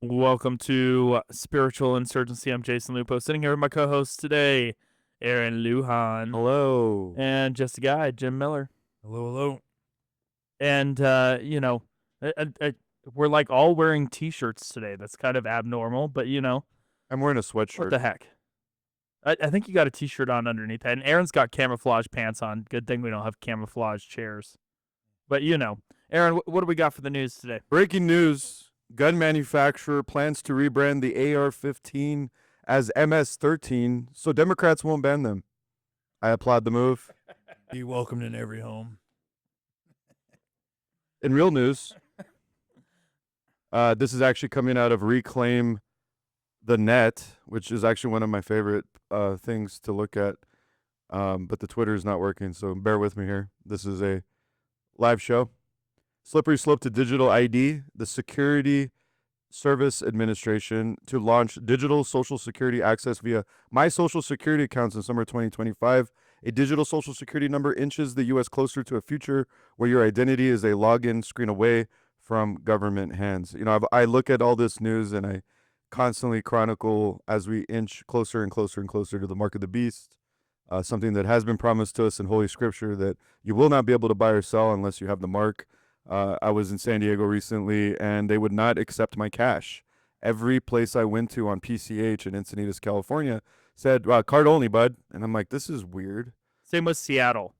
Welcome to Spiritual Insurgency. I'm Jason Lupo, sitting here with my co-host today, Aaron Lujan, Hello. and just a guy, Jim Miller. Hello, hello. And uh, uh, we're like all wearing T-shirts today. That's kind of abnormal, but I'm wearing a what sweatshirt. the heck? I think you got a T-shirt on underneath that, and Aaron's got camouflage pants on. Good thing we don't have camouflage chairs. But Aaron, what do we got for the news today? Breaking news. Gun manufacturer plans to rebrand the AR-15 as MS-13 so Democrats won't ban them. I applaud the move. Be welcomed in every home. In real news, this is actually coming out of Reclaim the Net, which is actually one of my favorite things to look at. But the Twitter is not working, so bear with me here. This is a live show. Slippery slope to digital ID. The Security Service Administration to launch digital social security access via My Social Security accounts in summer 2025. A digital social security number inches the U.S. closer to a future where your identity is a login screen away from government hands. I look at all this news and I constantly chronicle as we inch closer and closer and closer to the mark of the beast. Something that has been promised to us in Holy Scripture that you will not be able to buy or sell unless you have the mark. I was in San Diego recently, and they would not accept my cash. Every place I went to on PCH in Encinitas, California, said card only, bud. And I'm like, this is weird. Same with Seattle.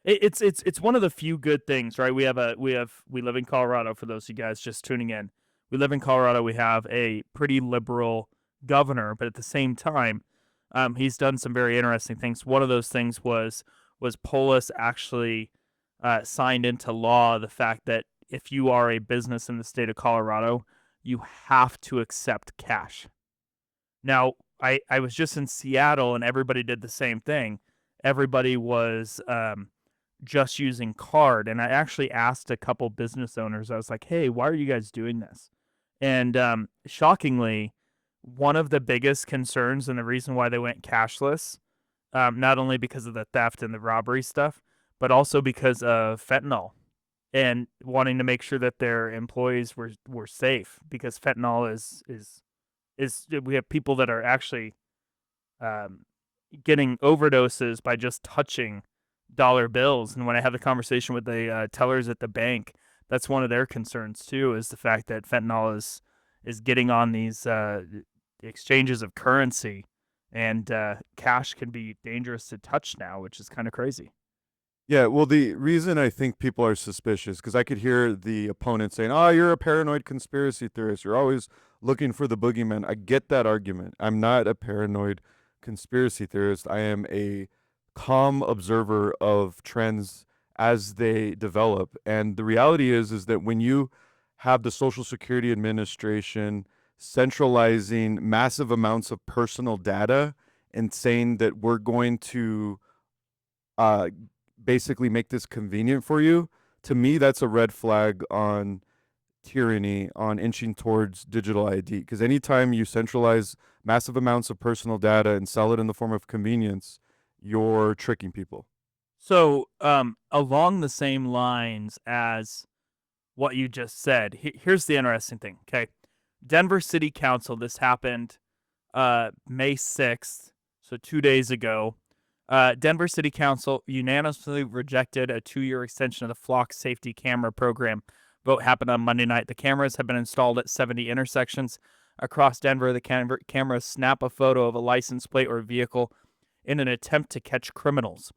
It's one of the few good things, right? We live in Colorado. For those of you guys just tuning in, we live in Colorado. We have a pretty liberal governor, but at the same time, he's done some very interesting things. One of those things was Polis actually signed into law the fact that if you are a business in the state of Colorado, you have to accept cash. Now, I was just in Seattle and everybody did the same thing. Everybody was just using card. And I actually asked a couple business owners, I was like, hey, why are you guys doing this? And shockingly, one of the biggest concerns and the reason why they went cashless, not only because of the theft and the robbery stuff, but also because of fentanyl and wanting to make sure that their employees were safe, because fentanyl is we have people that are actually getting overdoses by just touching dollar bills. And when I have the conversation with the tellers at the bank, that's one of their concerns too, is the fact that fentanyl is getting on these exchanges of currency, and cash can be dangerous to touch now, which is kind of crazy. Yeah, well, the reason I think people are suspicious, because I could hear the opponent saying, oh, you're a paranoid conspiracy theorist. You're always looking for the boogeyman. I get that argument. I'm not a paranoid conspiracy theorist. I am a calm observer of trends as they develop. And the reality is that when you have the Social Security Administration centralizing massive amounts of personal data and saying that we're going to basically make this convenient for you, to me, that's a red flag on tyranny, on inching towards digital ID. Because anytime you centralize massive amounts of personal data and sell it in the form of convenience, you're tricking people. So, along the same lines as what you just said, here's the interesting thing. Okay, Denver City Council. This happened May 6th, so 2 days ago. Denver City Council unanimously rejected a 2-year extension of the flock safety camera program. Vote happened on Monday night. The cameras have been installed at 70 intersections across Denver. The cameras snap a photo of a license plate or vehicle in an attempt to catch criminals.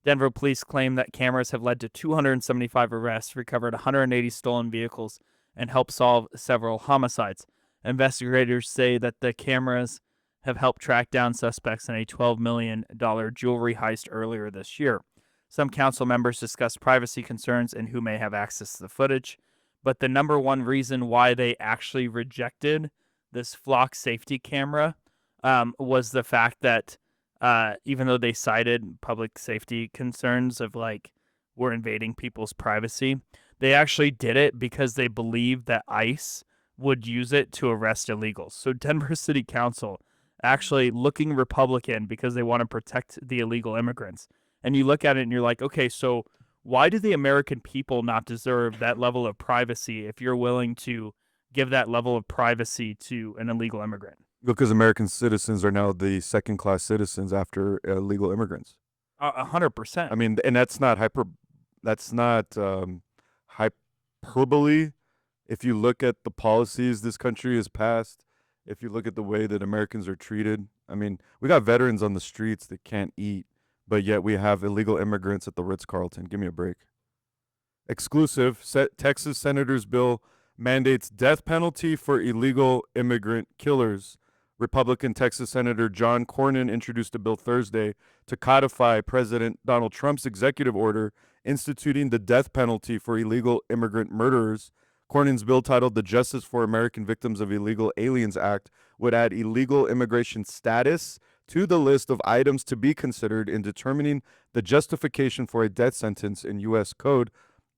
Denver police claim that cameras have led to 275 arrests, recovered 180 stolen vehicles, and helped solve several homicides. Investigators say that the cameras have helped track down suspects in a $12 million jewelry heist earlier this year. Some council members discussed privacy concerns and who may have access to the footage, but the number one reason why they actually rejected this flock safety camera was the fact that even though they cited public safety concerns of like we're invading people's privacy, they actually did it because they believed that ICE would use it to arrest illegals. So Denver City Council actually looking Republican because they want to protect the illegal immigrants. And you look at it and you're like, okay, so why do the American people not deserve that level of privacy if you're willing to give that level of privacy to an illegal immigrant. Because American citizens are now the second-class citizens after illegal immigrants. 100%. I mean, and that's not hyperbole. If you look at the policies this country has passed, if you look at the way that Americans are treated, I mean, we got veterans on the streets that can't eat, but yet we have illegal immigrants at the Ritz-Carlton. Give me a break. Exclusive, Texas Senator's bill mandates death penalty for illegal immigrant killers. Republican Texas Senator John Cornyn introduced a bill Thursday to codify President Donald Trump's executive order instituting the death penalty for illegal immigrant murderers. Cornyn's bill, titled the Justice for American Victims of Illegal Aliens Act, would add illegal immigration status to the list of items to be considered in determining the justification for a death sentence in U.S. Code,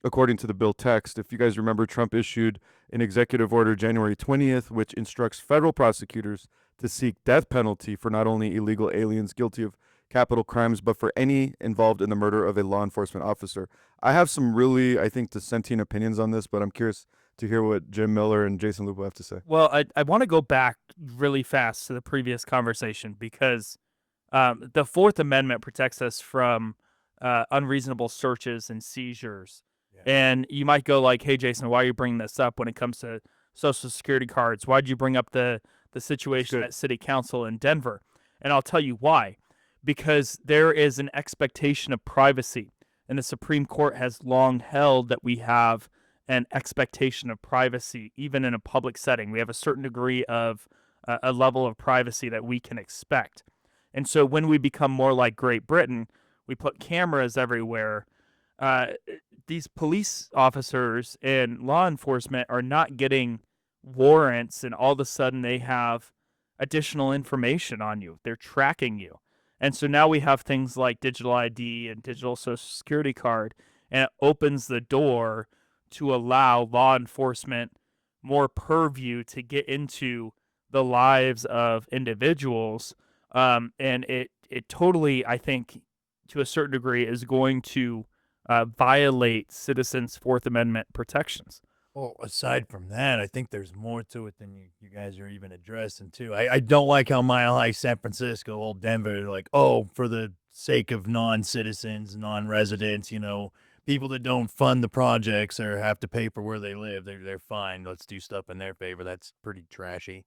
according to the bill text. If you guys remember, Trump issued an executive order January 20th, which instructs federal prosecutors to seek death penalty for not only illegal aliens guilty of capital crimes, but for any involved in the murder of a law enforcement officer. I have some really, I think, dissenting opinions on this, but I'm curious to hear what Jim Miller and Jason Lupo have to say. Well, I want to go back really fast to the previous conversation because the Fourth Amendment protects us from unreasonable searches and seizures. Yeah. And you might go like, hey, Jason, why are you bringing this up when it comes to Social Security cards? Why'd you bring up the situation at City Council in Denver? And I'll tell you why. Because there is an expectation of privacy, and the Supreme Court has long held that we have an expectation of privacy, even in a public setting. We have a certain degree of a level of privacy that we can expect. And so when we become more like Great Britain, we put cameras everywhere. These police officers and law enforcement are not getting warrants, and all of a sudden they have additional information on you. They're tracking you. And so now we have things like digital ID and digital Social Security card, and it opens the door to allow law enforcement more purview to get into the lives of individuals. And it totally, I think, to a certain degree, is going to violate citizens' Fourth Amendment protections. Well, aside from that, I think there's more to it than you guys are even addressing, too. I don't like how Mile High San Francisco, old Denver, like, oh, for the sake of non-citizens, non-residents, people that don't fund the projects or have to pay for where they live, they're fine. Let's do stuff in their favor. That's pretty trashy.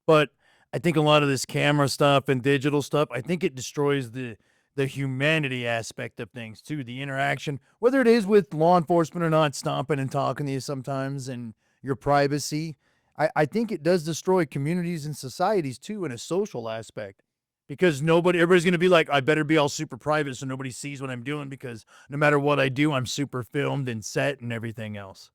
But I think a lot of this camera stuff and digital stuff, I think it destroys the humanity aspect of things too, the interaction, whether it is with law enforcement or not, stomping and talking to you sometimes, and your privacy. I think it does destroy communities and societies too in a social aspect, because everybody's going to be like, I better be all super private so nobody sees what I'm doing, because no matter what I do, I'm super filmed and set and everything else.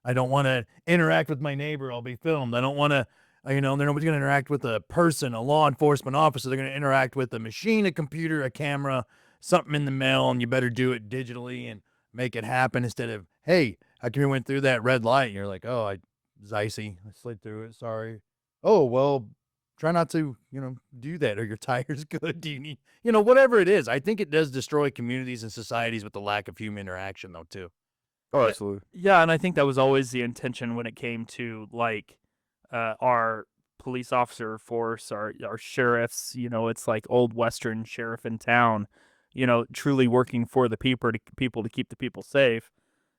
I don't want to interact with my neighbor. I'll be filmed. I don't want to, nobody's going to interact with a person, a law enforcement officer. They're going to interact with a machine, a computer, a camera, something in the mail, and you better do it digitally and make it happen instead of, hey, how come you went through that red light? And you're like, oh, it was icy. I slid through it. Sorry. Oh, well, try not to, do that, or your tire's good. Do you need, whatever it is. I think it does destroy communities and societies with the lack of human interaction, though, too. Oh, absolutely. Yeah, and I think that was always the intention when it came to, like, our police officer force, our sheriffs. It's like old Western sheriff in town, truly working for the people to keep the people safe,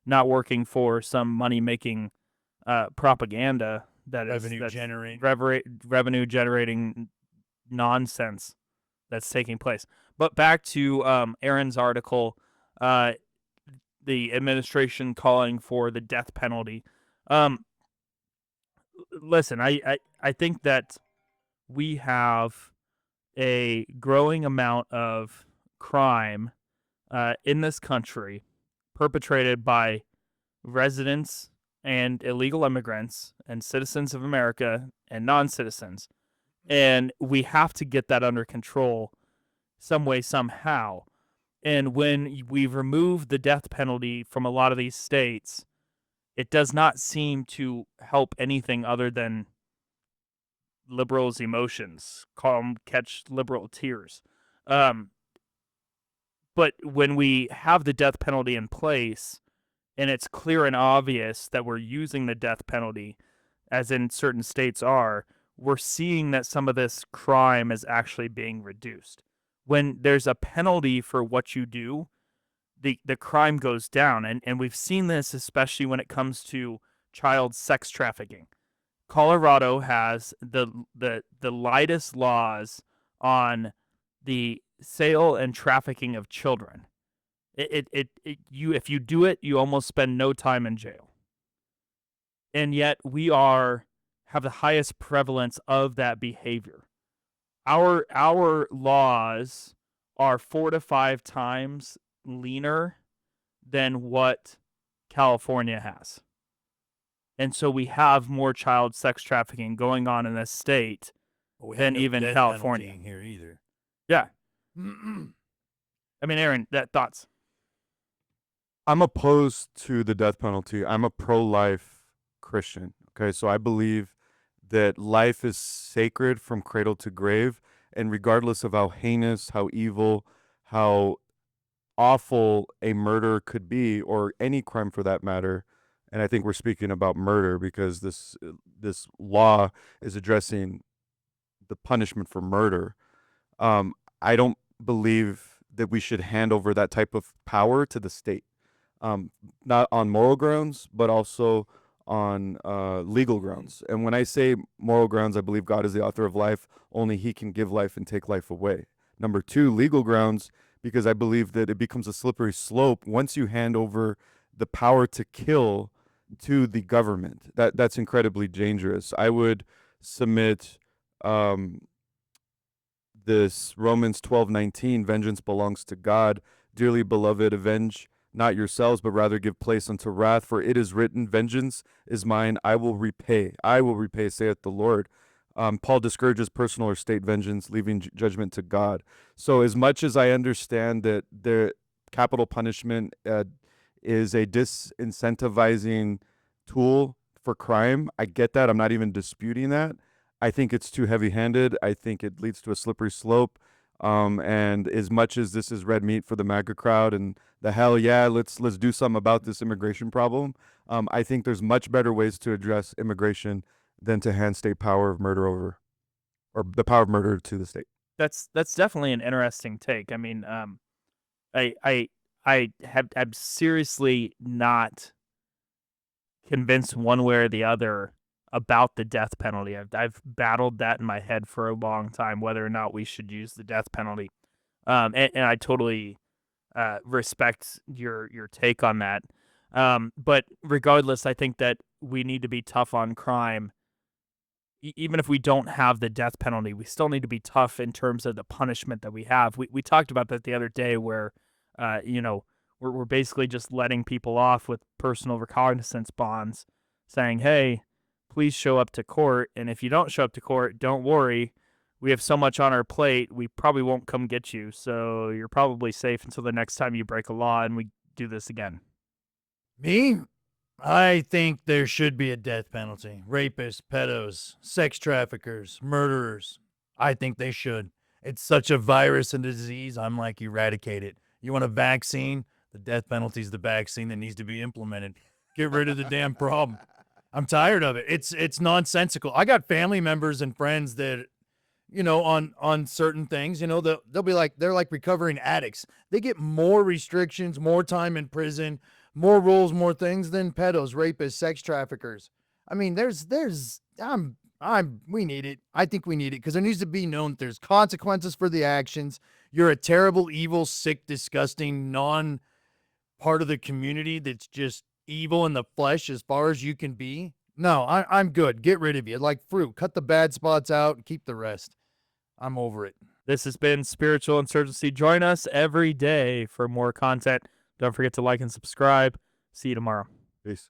not working for some money-making propaganda that revenue generating nonsense that's taking place. But back to Aaron's article, the administration calling for the death penalty. Listen, I think that we have a growing amount of crime in this country perpetrated by residents and illegal immigrants and citizens of America and non-citizens. And we have to get that under control some way, somehow. And when we've removed the death penalty from a lot of these states, it does not seem to help anything other than liberals' emotions, catch liberal tears. But when we have the death penalty in place, and it's clear and obvious that we're using the death penalty, as in certain states are, we're seeing that some of this crime is actually being reduced. When there's a penalty for what you do, the crime goes down. And we've seen this especially when it comes to child sex trafficking. Colorado has the lightest laws on the sale and trafficking of children. If you do it, you almost spend no time in jail. And yet we have the highest prevalence of that behavior. Our laws are 4 to 5 times leaner than what California has. And so we have more child sex trafficking going on in this state than even California. Here either. Yeah. I mean, Aaron, thoughts? I'm opposed to the death penalty. I'm a pro-life Christian. Okay, so I believe that life is sacred from cradle to grave, and regardless of how heinous, how evil, how awful a murder could be, or any crime for that matter, and I think we're speaking about murder because this law is addressing the punishment for murder. I don't believe that we should hand over that type of power to the state, not on moral grounds, but also on legal grounds. And when I say moral grounds, I believe God is the author of life. Only he can give life and take life away. Number 2, legal grounds, because I believe that it becomes a slippery slope once you hand over the power to kill to the government. That's incredibly dangerous. I would submit this Romans 12:19, vengeance belongs to God. Dearly beloved, avenge not yourselves, but rather give place unto wrath, for it is written, vengeance is mine, I will repay, saith the Lord. Paul discourages personal or state vengeance, leaving judgment to God. So as much as I understand that the capital punishment is a disincentivizing tool for crime, I get that. I'm not even disputing that. I think it's too heavy-handed. I think it leads to a slippery slope. And as much as this is red meat for the MAGA crowd and the hell yeah, let's do something about this immigration problem, I think there's much better ways to address immigration than to hand state power of murder over, or the power of murder to the state. That's definitely an interesting take. I mean, I'm seriously not convinced one way or the other about the death penalty. I've battled that in my head for a long time, whether or not we should use the death penalty. And I totally respect your take on that. But regardless, I think that we need to be tough on crime. Even if we don't have the death penalty, we still need to be tough in terms of the punishment that we have. We talked about that the other day where, we're basically just letting people off with personal recognizance bonds saying, hey, please show up to court. And if you don't show up to court, don't worry. We have so much on our plate, we probably won't come get you. So you're probably safe until the next time you break a law and we do this again. Me? I think there should be a death penalty. Rapists, pedos, sex traffickers, murderers. I think they should. It's such a virus and disease. I'm like, eradicate it. You want a vaccine? The death penalty is the vaccine that needs to be implemented. Get rid of the damn problem. I'm tired of it. It's nonsensical. I got family members and friends that, on certain things, they'll be like, they're like recovering addicts. They get more restrictions, more time in prison, more rules, more things than pedos, rapists, sex traffickers. I mean, we need it. I think we need it because there needs to be known there's consequences for the actions. You're a terrible, evil, sick, disgusting, part of the community that's just evil in the flesh as far as you can be. No, I'm good. Get rid of you. Like fruit. Cut the bad spots out and keep the rest. I'm over it. This has been Spiritual Insurgency. Join us every day for more content. Don't forget to like and subscribe. See you tomorrow. Peace.